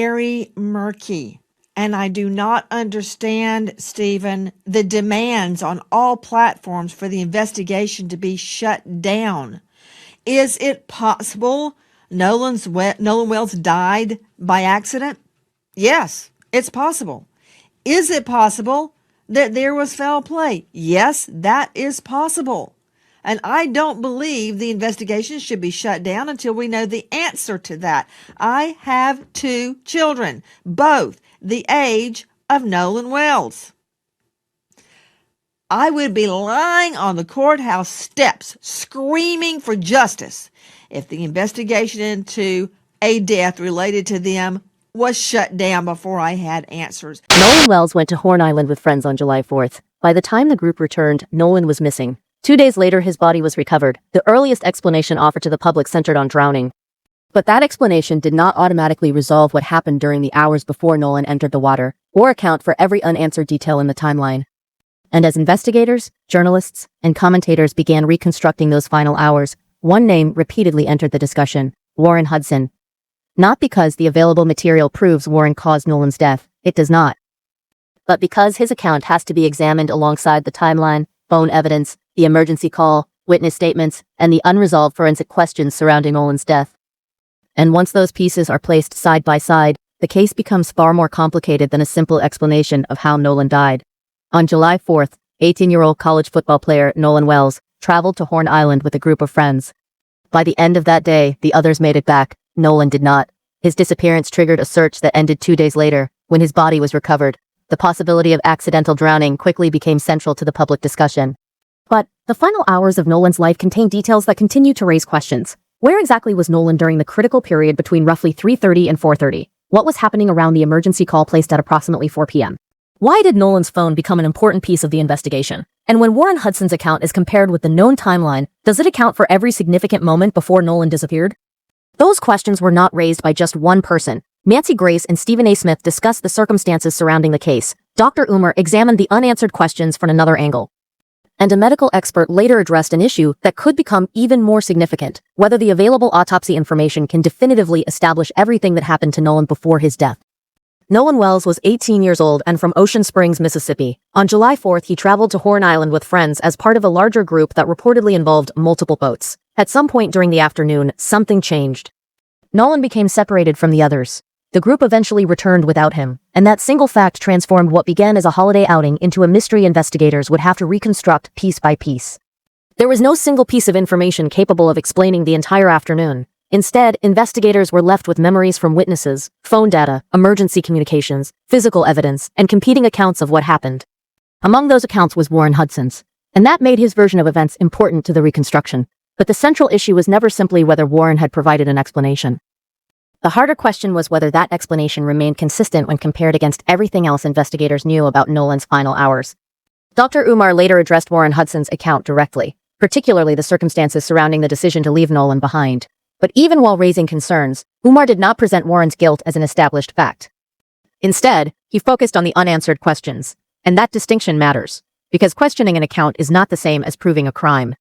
very murky. And I do not understand, Stephen, the demands on all platforms for the investigation to be shut down. Is it possible Nolan Wells died by accident? Yes, it's possible. Is it possible that there was foul play? Yes, that is possible. And I don't believe the investigation should be shut down until we know the answer to that. I have 2 children, both the age of Nolan Wells. I would be lying on the courthouse steps screaming for justice if the investigation into a death related to them was shut down before I had answers. Nolan Wells went to Horn Island with friends on July 4th. By the time the group returned, Nolan was missing. 2 days later, his body was recovered. The earliest explanation offered to the public centered on drowning. But that explanation did not automatically resolve what happened during the hours before Nolan entered the water, or account for every unanswered detail in the timeline. And as investigators, journalists, and commentators began reconstructing those final hours, one name repeatedly entered the discussion: Warren Hudson. Not because the available material proves Warren caused Nolan's death, it does not. But because his account has to be examined alongside the timeline, phone evidence, the emergency call, witness statements, and the unresolved forensic questions surrounding Nolan's death. And once those pieces are placed side by side, the case becomes far more complicated than a simple explanation of how Nolan died. On July 4th, 18-year-old college football player Nolan Wells traveled to Horn Island with a group of friends. By the end of that day, the others made it back. Nolan did not. His disappearance triggered a search that ended 2 days later, when his body was recovered. The possibility of accidental drowning quickly became central to the public discussion. But the final hours of Nolan's life contain details that continue to raise questions. Where exactly was Nolan during the critical period between roughly 3:30 and 4:30? What was happening around the emergency call placed at approximately 4 p.m.? Why did Nolan's phone become an important piece of the investigation? And when Warren Hudson's account is compared with the known timeline, does it account for every significant moment before Nolan disappeared? Those questions were not raised by just one person. Nancy Grace and Stephen A. Smith discussed the circumstances surrounding the case. Dr. Umar examined the unanswered questions from another angle. And a medical expert later addressed an issue that could become even more significant: whether the available autopsy information can definitively establish everything that happened to Nolan before his death. Nolan Wells was 18 years old and from Ocean Springs, Mississippi. On July 4th, he traveled to Horn Island with friends as part of a larger group that reportedly involved multiple boats. At some point during the afternoon, something changed. Nolan became separated from the others. The group eventually returned without him, and that single fact transformed what began as a holiday outing into a mystery investigators would have to reconstruct piece by piece. There was no single piece of information capable of explaining the entire afternoon. Instead, investigators were left with memories from witnesses, phone data, emergency communications, physical evidence, and competing accounts of what happened. Among those accounts was Warren Hudson's, and that made his version of events important to the reconstruction. But the central issue was never simply whether Warren had provided an explanation. The harder question was whether that explanation remained consistent when compared against everything else investigators knew about Nolan's final hours. Dr. Umar later addressed Warren Hudson's account directly, particularly the circumstances surrounding the decision to leave Nolan behind. But even while raising concerns, Umar did not present Warren's guilt as an established fact. Instead, he focused on the unanswered questions. And that distinction matters, because questioning an account is not the same as proving a crime.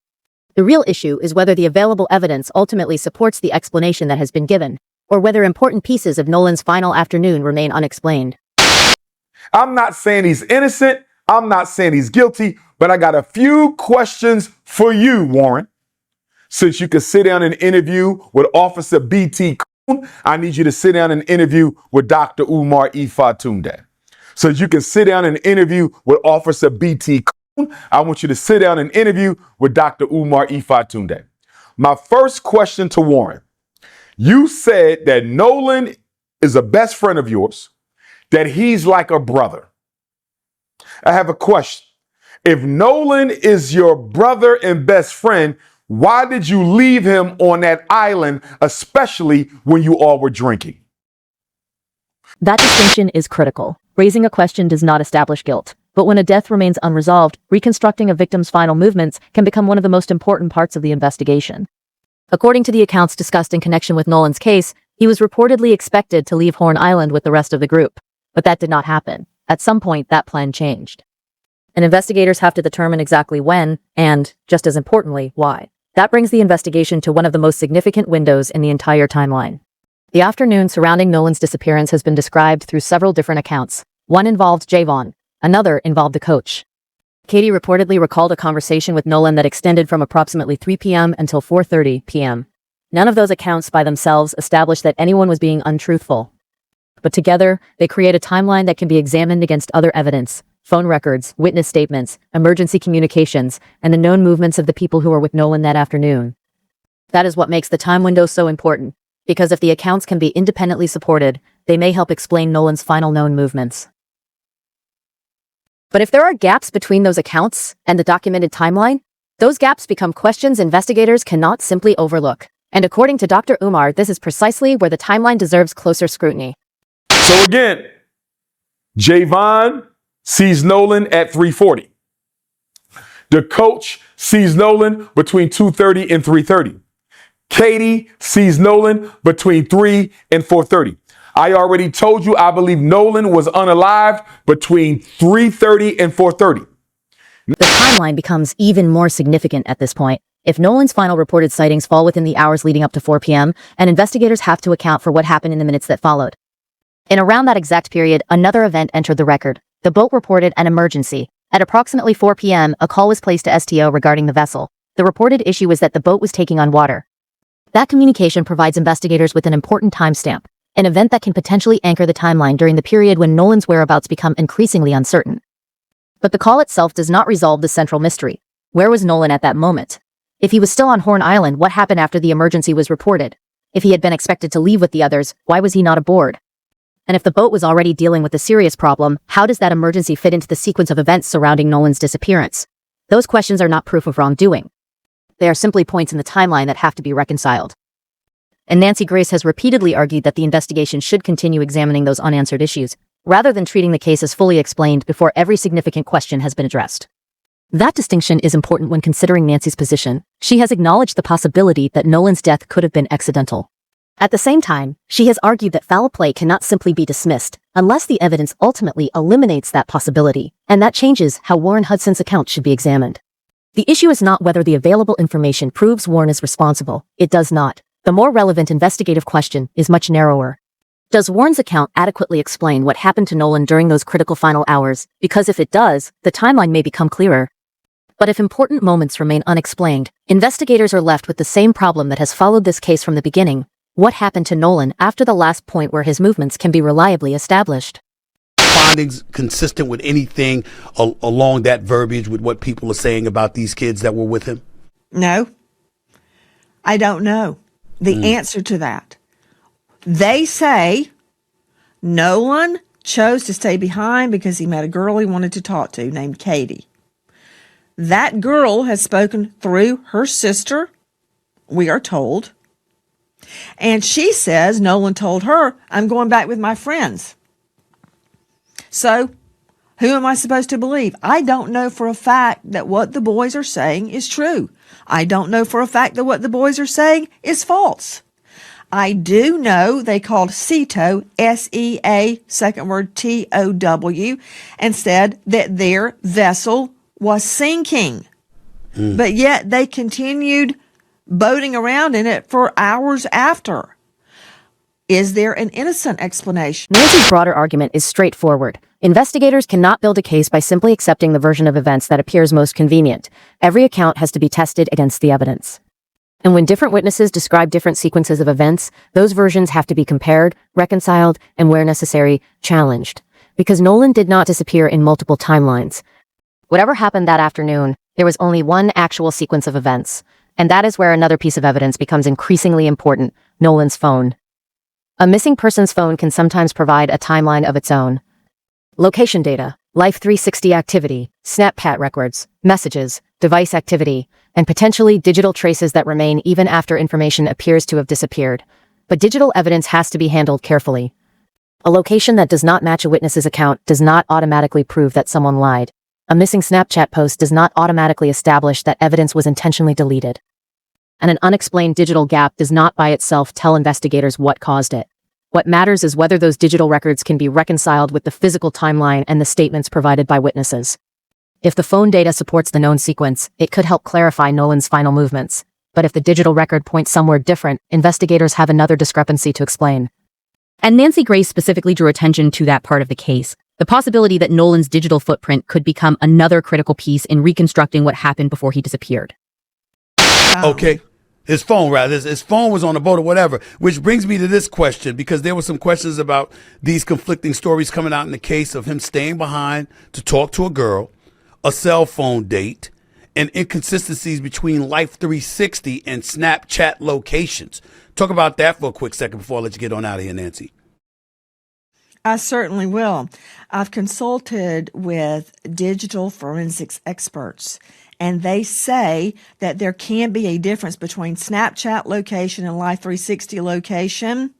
The real issue is whether the available evidence ultimately supports the explanation that has been given, or whether important pieces of Nolan's final afternoon remain unexplained. I'm not saying he's innocent. I'm not saying he's guilty, but I got a few questions for you, Warren. Since you could sit down and interview with Officer B.T. Coon, I need you to sit down and interview with Dr. Umar Ifatunde. So you can sit down and interview with Officer B.T. Coon, I want you to sit down and interview with Dr. Umar Ifatunde. My first question to Warren: you said that Nolan is a best friend of yours, that he's like a brother. I have a question. If Nolan is your brother and best friend, why did you leave him on that island, especially when you all were drinking? That distinction is critical. Raising a question does not establish guilt. But when a death remains unresolved, reconstructing a victim's final movements can become one of the most important parts of the investigation. According to the accounts discussed in connection with Nolan's case, he was reportedly expected to leave Horn Island with the rest of the group. But that did not happen. At some point, that plan changed. And investigators have to determine exactly when, and, just as importantly, why. That brings the investigation to one of the most significant windows in the entire timeline. The afternoon surrounding Nolan's disappearance has been described through several different accounts. One involved Javon, another involved the coach. Katie reportedly recalled a conversation with Nolan that extended from approximately 3 p.m. until 4:30 p.m. None of those accounts by themselves establish that anyone was being untruthful. But together, they create a timeline that can be examined against other evidence, phone records, witness statements, emergency communications, and the known movements of the people who were with Nolan that afternoon. That is what makes the time window so important, because if the accounts can be independently supported, they may help explain Nolan's final known movements. But if there are gaps between those accounts and the documented timeline, those gaps become questions investigators cannot simply overlook. And according to Dr. Umar, this is precisely where the timeline deserves closer scrutiny. So again, Javon sees Nolan at 3:40. The coach sees Nolan between 2:30 and 3:30. Katie sees Nolan between 3 and 4:30. I already told you I believe Nolan was unalived between 3:30 and 4:30. The timeline becomes even more significant at this point. If Nolan's final reported sightings fall within the hours leading up to 4 p.m., and investigators have to account for what happened in the minutes that followed. In around that exact period, another event entered the record. The boat reported an emergency. At approximately 4 p.m., a call was placed to STO regarding the vessel. The reported issue was that the boat was taking on water. That communication provides investigators with an important timestamp, an event that can potentially anchor the timeline during the period when Nolan's whereabouts become increasingly uncertain. But the call itself does not resolve the central mystery. Where was Nolan at that moment? If he was still on Horn Island, what happened after the emergency was reported? If he had been expected to leave with the others, why was he not aboard? And if the boat was already dealing with a serious problem, how does that emergency fit into the sequence of events surrounding Nolan's disappearance? Those questions are not proof of wrongdoing. They are simply points in the timeline that have to be reconciled. And Nancy Grace has repeatedly argued that the investigation should continue examining those unanswered issues, rather than treating the case as fully explained before every significant question has been addressed. That distinction is important when considering Nancy's position. She has acknowledged the possibility that Nolan's death could have been accidental. At the same time, she has argued that foul play cannot simply be dismissed unless the evidence ultimately eliminates that possibility, and that changes how Warren Hudson's account should be examined. The issue is not whether the available information proves Warren is responsible. It does not. The more relevant investigative question is much narrower. Does Warren's account adequately explain what happened to Nolan during those critical final hours? Because if it does, the timeline may become clearer. But if important moments remain unexplained, investigators are left with the same problem that has followed this case from the beginning. What happened to Nolan after the last point where his movements can be reliably established? Findings consistent with anything along that verbiage with what people are saying about these kids that were with him? No, I don't know the answer to that. They say Nolan chose to stay behind because he met a girl he wanted to talk to named Katie. That girl has spoken through her sister, we are told. And she says Nolan told her, I'm going back with my friends. So, who am I supposed to believe? I don't know for a fact that what the boys are saying is true. I don't know for a fact that what the boys are saying is false. I do know they called SEATOW, S-E-A, second word T-O-W, and said that their vessel was sinking. But yet they continued boating around in it for hours after. Is there an innocent explanation? Nancy's broader argument is straightforward. Investigators cannot build a case by simply accepting the version of events that appears most convenient. Every account has to be tested against the evidence. And when different witnesses describe different sequences of events, those versions have to be compared, reconciled, and where necessary, challenged. Because Nolan did not disappear in multiple timelines. Whatever happened that afternoon, there was only one actual sequence of events. And that is where another piece of evidence becomes increasingly important, Nolan's phone. A missing person's phone can sometimes provide a timeline of its own. Location data, Life 360 activity, Snapchat records, messages, device activity, and potentially digital traces that remain even after information appears to have disappeared. But digital evidence has to be handled carefully. A location that does not match a witness's account does not automatically prove that someone lied. A missing Snapchat post does not automatically establish that evidence was intentionally deleted. And an unexplained digital gap does not by itself tell investigators what caused it. What matters is whether those digital records can be reconciled with the physical timeline and the statements provided by witnesses. If the phone data supports the known sequence, it could help clarify Nolan's final movements. But if the digital record points somewhere different, investigators have another discrepancy to explain. And Nancy Grace specifically drew attention to that part of the case. The possibility that Nolan's digital footprint could become another critical piece in reconstructing what happened before he disappeared. Okay. His phone, rather. His phone was on the boat or whatever, which brings me to this question, because there were some questions about these conflicting stories coming out in the case of him staying behind to talk to a girl, a cell phone date, and inconsistencies between Life 360 and Snapchat locations. Talk about that for a quick second before I let you get on out of here, Nancy. I certainly will. I've consulted with digital forensics experts, and they say that there can be a difference between Snapchat location and Life 360 location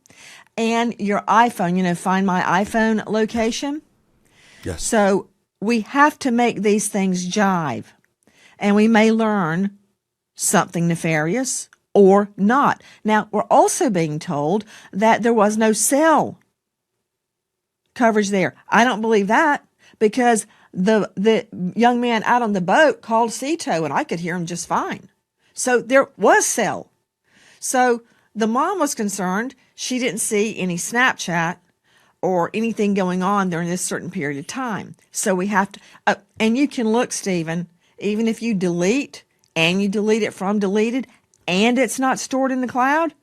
and your iPhone, Find My iPhone location. Yes. So we have to make these things jive, and we may learn something nefarious or not. Now, we're also being told that there was no cell coverage there. I don't believe that, because the young man out on the boat called Cito and I could hear him just fine. So there was cell. So the mom was concerned she didn't see any Snapchat or anything going on during this certain period of time. So we have to, and you can look, Stephen, even if you delete and you delete it from deleted and it's not stored in the cloud,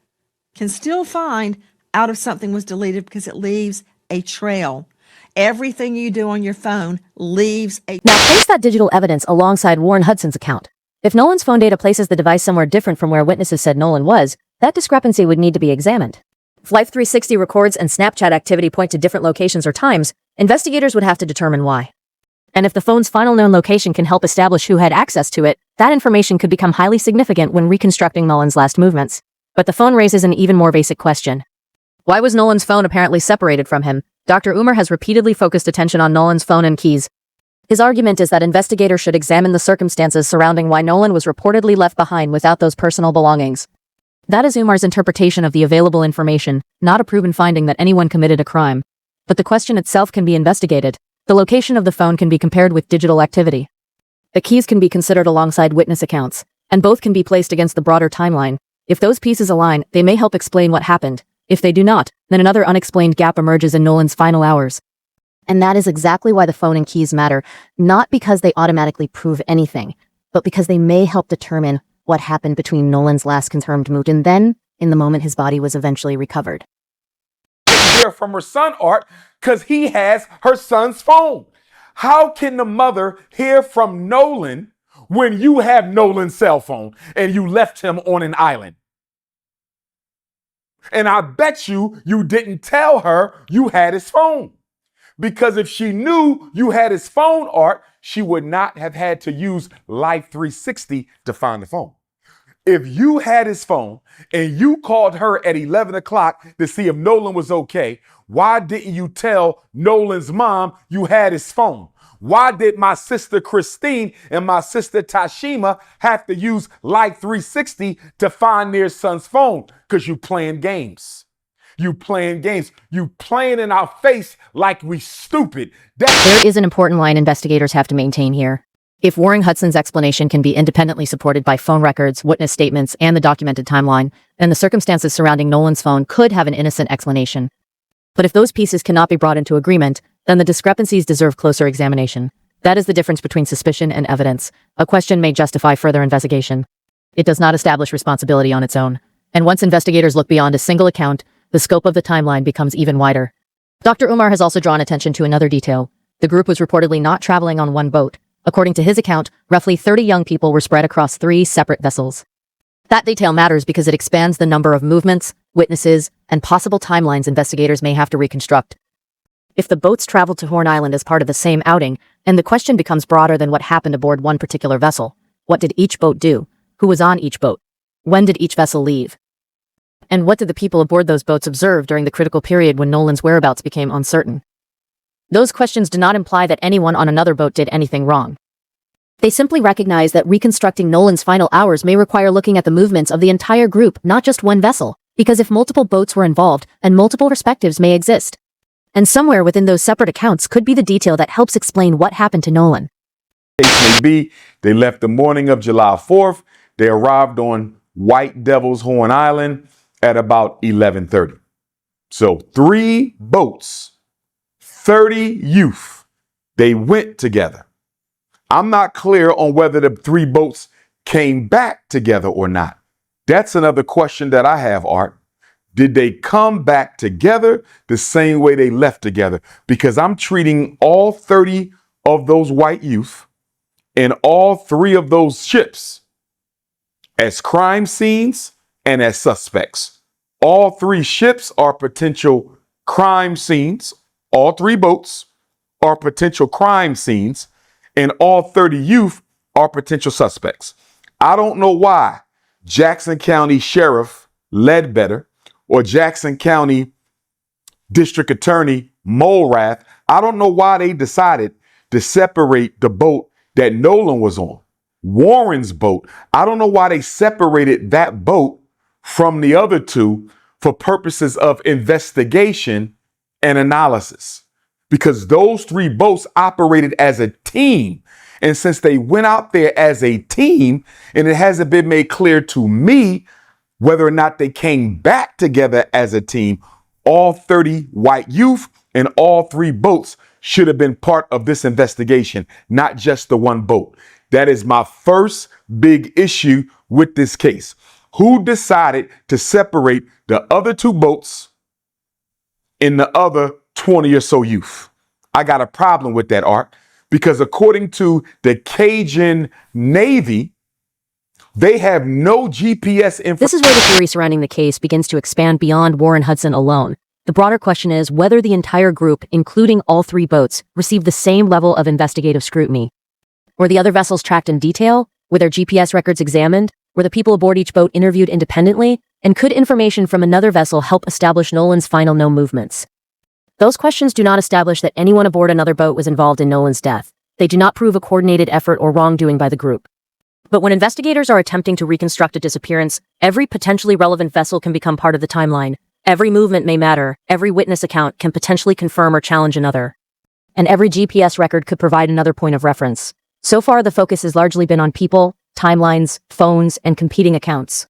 can still find out if something was deleted, because it leaves a trail. Everything you do on your phone leaves a... Now place that digital evidence alongside Warren Hudson's account. If Nolan's phone data places the device somewhere different from where witnesses said Nolan was, that discrepancy would need to be examined. If Life 360 records and Snapchat activity point to different locations or times, investigators would have to determine why. And if the phone's final known location can help establish who had access to it, that information could become highly significant when reconstructing Nolan's last movements. But the phone raises an even more basic question. Why was Nolan's phone apparently separated from him? Dr. Umar has repeatedly focused attention on Nolan's phone and keys. His argument is that investigators should examine the circumstances surrounding why Nolan was reportedly left behind without those personal belongings. That is Umar's interpretation of the available information, not a proven finding that anyone committed a crime. But the question itself can be investigated. The location of the phone can be compared with digital activity. The keys can be considered alongside witness accounts, and both can be placed against the broader timeline. If those pieces align, they may help explain what happened. If they do not, then another unexplained gap emerges in Nolan's final hours. And that is exactly why the phone and keys matter, not because they automatically prove anything, but because they may help determine what happened between Nolan's last confirmed move and then, in the moment his body was eventually recovered. Hear from her son, Art, because he has her son's phone. How can the mother hear from Nolan when you have Nolan's cell phone and you left him on an island? And I bet you didn't tell her you had his phone. Because if she knew you had his phone, Art, she would not have had to use Life 360 to find the phone. If you had his phone and you called her at 11 o'clock to see if Nolan was okay, why didn't you tell Nolan's mom you had his phone? Why did my sister Christine and my sister Tashima have to use Life 360 to find their son's phone? Because you playing games. You playing games. You playing in our face like we stupid. There is an important line investigators have to maintain here. If Warren Hudson's explanation can be independently supported by phone records, witness statements, and the documented timeline, then the circumstances surrounding Nolan's phone could have an innocent explanation. But if those pieces cannot be brought into agreement, then the discrepancies deserve closer examination. That is the difference between suspicion and evidence. A question may justify further investigation. It does not establish responsibility on its own. And once investigators look beyond a single account, the scope of the timeline becomes even wider. Dr. Umar has also drawn attention to another detail. The group was reportedly not traveling on one boat. According to his account, roughly 30 young people were spread across 3 separate vessels. That detail matters because it expands the number of movements, witnesses, and possible timelines investigators may have to reconstruct. If the boats traveled to Horn Island as part of the same outing, and the question becomes broader than what happened aboard one particular vessel. What did each boat do? Who was on each boat? When did each vessel leave? And what did the people aboard those boats observe during the critical period when Nolan's whereabouts became uncertain? Those questions do not imply that anyone on another boat did anything wrong. They simply recognize that reconstructing Nolan's final hours may require looking at the movements of the entire group, not just one vessel, because if multiple boats were involved, and multiple perspectives may exist. And somewhere within those separate accounts could be the detail that helps explain what happened to Nolan. Case may be, they left the morning of July 4th. They arrived on White Devil's Horn Island at about 11:30. So 3 boats, 30 youth, they went together. I'm not clear on whether the 3 boats came back together or not. That's another question that I have, Art. Did they come back together the same way they left together? Because I'm treating all 30 of those white youth and all 3 of those ships as crime scenes and as suspects. All 3 ships are potential crime scenes. All 3 boats are potential crime scenes, and all 30 youth are potential suspects. I don't know why Jackson County Sheriff Ledbetter or Jackson County District Attorney Mulrath, I don't know why they decided to separate the boat that Nolan was on. Warren's boat, I don't know why they separated that boat from the other 2 for purposes of investigation and analysis, because those 3 boats operated as a team. And since they went out there as a team, and it hasn't been made clear to me whether or not they came back together as a team, all 30 white youth and all 3 boats should have been part of this investigation, not just the 1 boat. That is my first big issue with this case. Who decided to separate the other 2 boats and the other 20 or so youth? I got a problem with that, Art, because according to the Cajun Navy, they have no GPS information. This is where the theory surrounding the case begins to expand beyond Warren Hudson alone. The broader question is whether the entire group, including all 3 boats, received the same level of investigative scrutiny. Were the other vessels tracked in detail? Were their GPS records examined? Were the people aboard each boat interviewed independently? And could information from another vessel help establish Nolan's final known movements? Those questions do not establish that anyone aboard another boat was involved in Nolan's death. They do not prove a coordinated effort or wrongdoing by the group. But when investigators are attempting to reconstruct a disappearance, every potentially relevant vessel can become part of the timeline. Every movement may matter. Every witness account can potentially confirm or challenge another. And every GPS record could provide another point of reference. So far, the focus has largely been on people, timelines, phones, and competing accounts.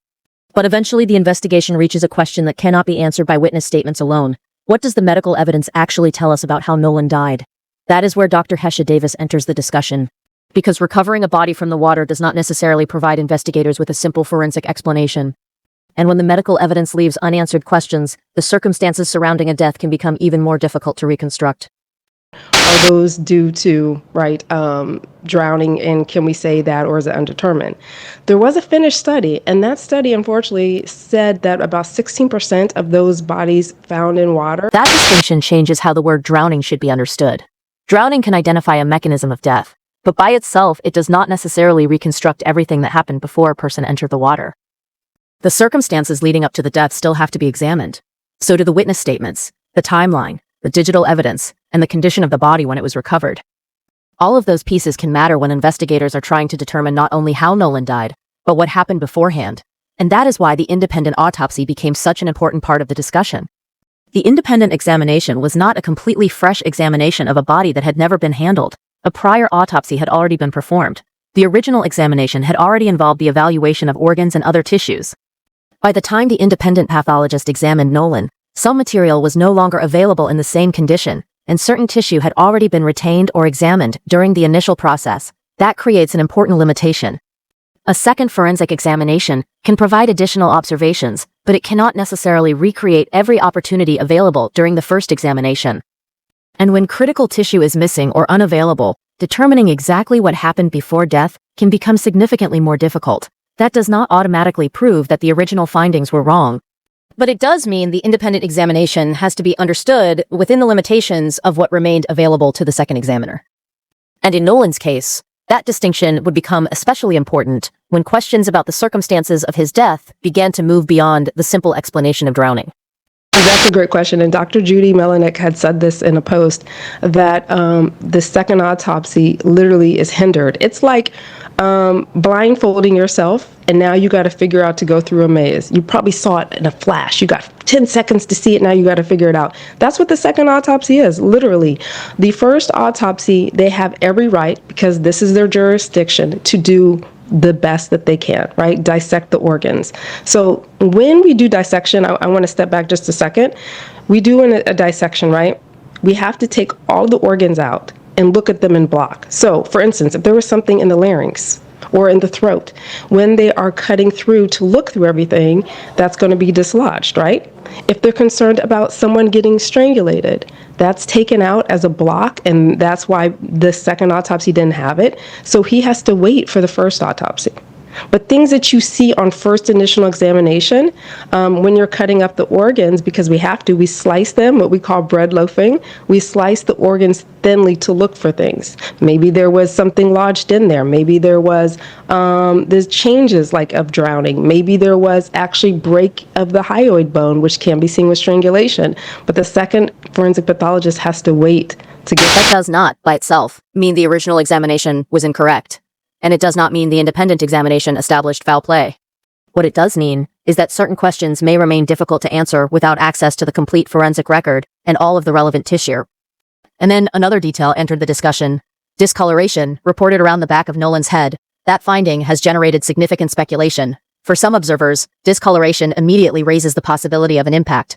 But eventually, the investigation reaches a question that cannot be answered by witness statements alone. What does the medical evidence actually tell us about how Nolan died? That is where Dr. Hesha Davis enters the discussion. Because recovering a body from the water does not necessarily provide investigators with a simple forensic explanation. And when the medical evidence leaves unanswered questions, the circumstances surrounding a death can become even more difficult to reconstruct. Are those due to, drowning, and can we say that, or is it undetermined? There was a Finnish study, and that study unfortunately said that about 16% of those bodies found in water. That distinction changes how the word drowning should be understood. Drowning can identify a mechanism of death, but by itself, it does not necessarily reconstruct everything that happened before a person entered the water. The circumstances leading up to the death still have to be examined. So do the witness statements, the timeline, the digital evidence, and the condition of the body when it was recovered. All of those pieces can matter when investigators are trying to determine not only how Nolan died, but what happened beforehand. And that is why the independent autopsy became such an important part of the discussion. The independent examination was not a completely fresh examination of a body that had never been handled. A prior autopsy had already been performed. The original examination had already involved the evaluation of organs and other tissues. By the time the independent pathologist examined Nolan, some material was no longer available in the same condition, and certain tissue had already been retained or examined during the initial process. That creates an important limitation. A second forensic examination can provide additional observations, but it cannot necessarily recreate every opportunity available during the first examination. And when critical tissue is missing or unavailable, determining exactly what happened before death can become significantly more difficult. That does not automatically prove that the original findings were wrong. But it does mean the independent examination has to be understood within the limitations of what remained available to the second examiner. And in Nolan's case, that distinction would become especially important when questions about the circumstances of his death began to move beyond the simple explanation of drowning. That's a great question. And Dr. Judy Melanek had said this in a post that the second autopsy literally is hindered. It's like blindfolding yourself, and now you got to figure out to go through a maze. You probably saw it in a flash. You got 10 seconds to see it. Now you got to figure it out. That's what the second autopsy is, literally. The first autopsy, they have every right, because this is their jurisdiction, to do the best that they can, right? Dissect the organs. So when we do dissection, I want to step back just a second. We do a dissection, right? We have to take all the organs out and look at them in block. So for instance, if there was something in the larynx or in the throat, when they are cutting through to look through everything, that's going to be dislodged, right? If they're concerned about someone getting strangulated, that's taken out as a block, and that's why the second autopsy didn't have it. So he has to wait for the first autopsy. But things that you see on first initial examination, when you're cutting up the organs, because we have to, we slice them, what we call bread loafing. We slice the organs thinly to look for things. Maybe there was something lodged in there. Maybe there was there's changes like of drowning. Maybe there was actually break of the hyoid bone, which can be seen with strangulation. But the second forensic pathologist has to wait to get That does not, by itself, mean the original examination was incorrect. And it does not mean the independent examination established foul play. What it does mean is that certain questions may remain difficult to answer without access to the complete forensic record and all of the relevant tissue. And then another detail entered the discussion. Discoloration, reported around the back of Nolan's head. That finding has generated significant speculation. For some observers, discoloration immediately raises the possibility of an impact.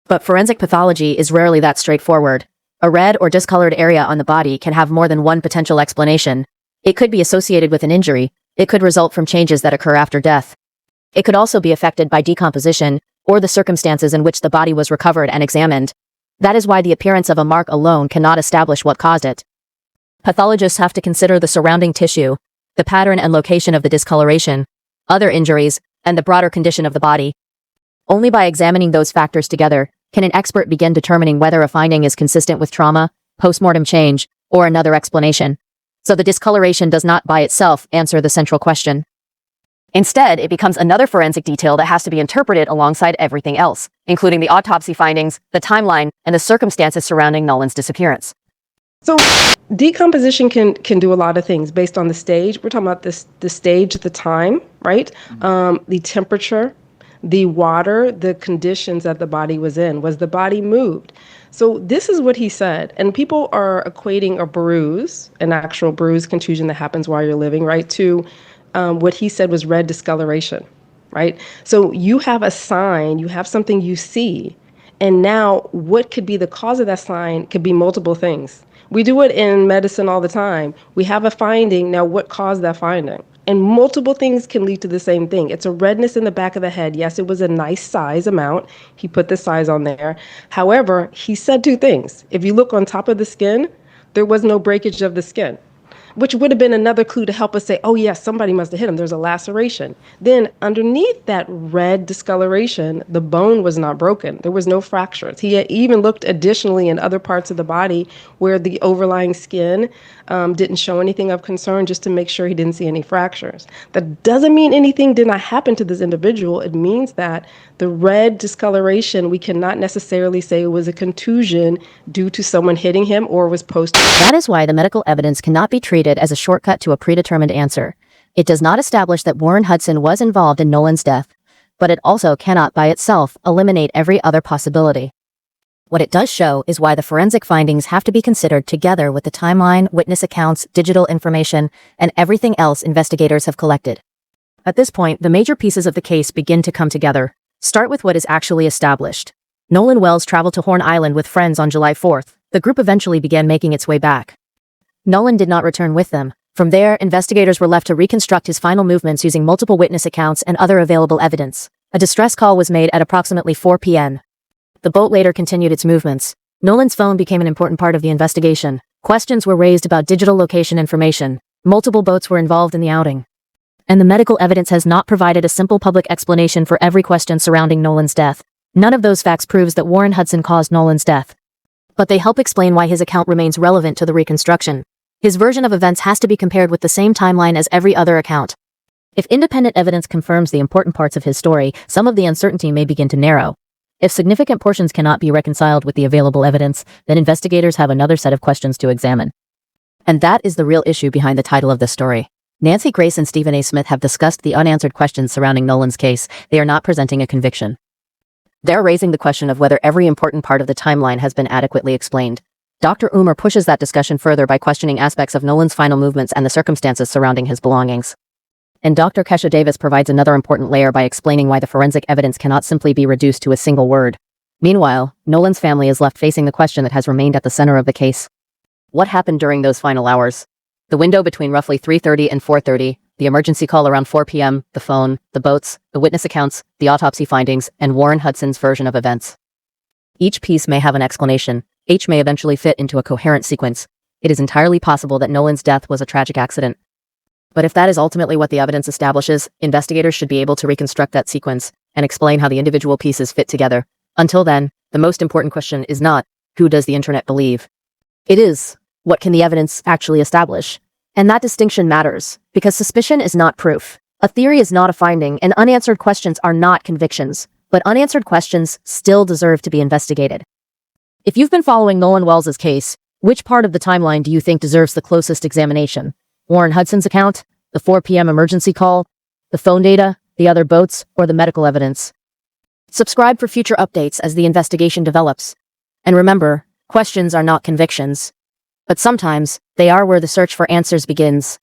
But forensic pathology is rarely that straightforward. A red or discolored area on the body can have more than one potential explanation. It could be associated with an injury. It could result from changes that occur after death. It could also be affected by decomposition or the circumstances in which the body was recovered and examined. That is why the appearance of a mark alone cannot establish what caused it. Pathologists have to consider the surrounding tissue, the pattern and location of the discoloration, other injuries, and the broader condition of the body. Only by examining those factors together can an expert begin determining whether a finding is consistent with trauma, postmortem change, or another explanation. So the discoloration does not by itself answer the central question. Instead, it becomes another forensic detail that has to be interpreted alongside everything else, including the autopsy findings, the timeline, and the circumstances surrounding Nolan's disappearance. So decomposition can do a lot of things based on the stage. We're talking about the stage, the time, right? The temperature, the water, the conditions that the body was in. Was the body moved? So this is what he said. And people are equating a bruise, an actual bruise contusion that happens while you're living, right, to what he said was red discoloration, right? So you have a sign, you have something you see, and now what could be the cause of that sign could be multiple things. We do it in medicine all the time. We have a finding, now what caused that finding? And multiple things can lead to the same thing. It's a redness in the back of the head. Yes, it was a nice size amount. He put the size on there. However, he said two things. If you look on top of the skin, there was no breakage of the skin, which would have been another clue to help us say, oh yes, somebody must have hit him. There's a laceration. Then underneath that red discoloration, the bone was not broken. There was no fractures. He had even looked additionally in other parts of the body where the overlying skin didn't show anything of concern, just to make sure he didn't see any fractures. That doesn't mean anything did not happen to this individual. It means that the red discoloration, we cannot necessarily say it was a contusion due to someone hitting him or was post. That is why the medical evidence cannot be treated as a shortcut to a predetermined answer. It does not establish that Warren Hudson was involved in Nolan's death, but it also cannot by itself eliminate every other possibility. What it does show is why the forensic findings have to be considered together with the timeline, witness accounts, digital information, and everything else investigators have collected. At this point, the major pieces of the case begin to come together. Start with what is actually established. Nolan Wells traveled to Horn Island with friends on July 4th. The group eventually began making its way back. Nolan did not return with them. From there, investigators were left to reconstruct his final movements using multiple witness accounts and other available evidence. A distress call was made at approximately 4 p.m. The boat later continued its movements. Nolan's phone became an important part of the investigation. Questions were raised about digital location information. Multiple boats were involved in the outing. And the medical evidence has not provided a simple public explanation for every question surrounding Nolan's death. None of those facts proves that Warren Hudson caused Nolan's death. But they help explain why his account remains relevant to the reconstruction. His version of events has to be compared with the same timeline as every other account. If independent evidence confirms the important parts of his story, some of the uncertainty may begin to narrow. If significant portions cannot be reconciled with the available evidence, then investigators have another set of questions to examine. And that is the real issue behind the title of this story. Nancy Grace and Stephen A. Smith have discussed the unanswered questions surrounding Nolan's case. They are not presenting a conviction. They're raising the question of whether every important part of the timeline has been adequately explained. Dr. Umer pushes that discussion further by questioning aspects of Nolan's final movements and the circumstances surrounding his belongings. And Dr. Kesha Davis provides another important layer by explaining why the forensic evidence cannot simply be reduced to a single word. Meanwhile, Nolan's family is left facing the question that has remained at the center of the case. What happened during those final hours? The window between roughly 3:30 and 4:30, the emergency call around 4 p.m., the phone, the boats, the witness accounts, the autopsy findings, and Warren Hudson's version of events. Each piece may have an explanation. Each may eventually fit into a coherent sequence. It is entirely possible that Nolan's death was a tragic accident. But if that is ultimately what the evidence establishes, investigators should be able to reconstruct that sequence and explain how the individual pieces fit together. Until then, the most important question is not, who does the internet believe? It is, what can the evidence actually establish? And that distinction matters, because suspicion is not proof. A theory is not a finding, and unanswered questions are not convictions. But unanswered questions still deserve to be investigated. If you've been following Nolan Wells' case, which part of the timeline do you think deserves the closest examination? Warren Hudson's account, the 4 p.m. emergency call, the phone data, the other boats, or the medical evidence? Subscribe for future updates as the investigation develops. And remember, questions are not convictions. But sometimes, they are where the search for answers begins.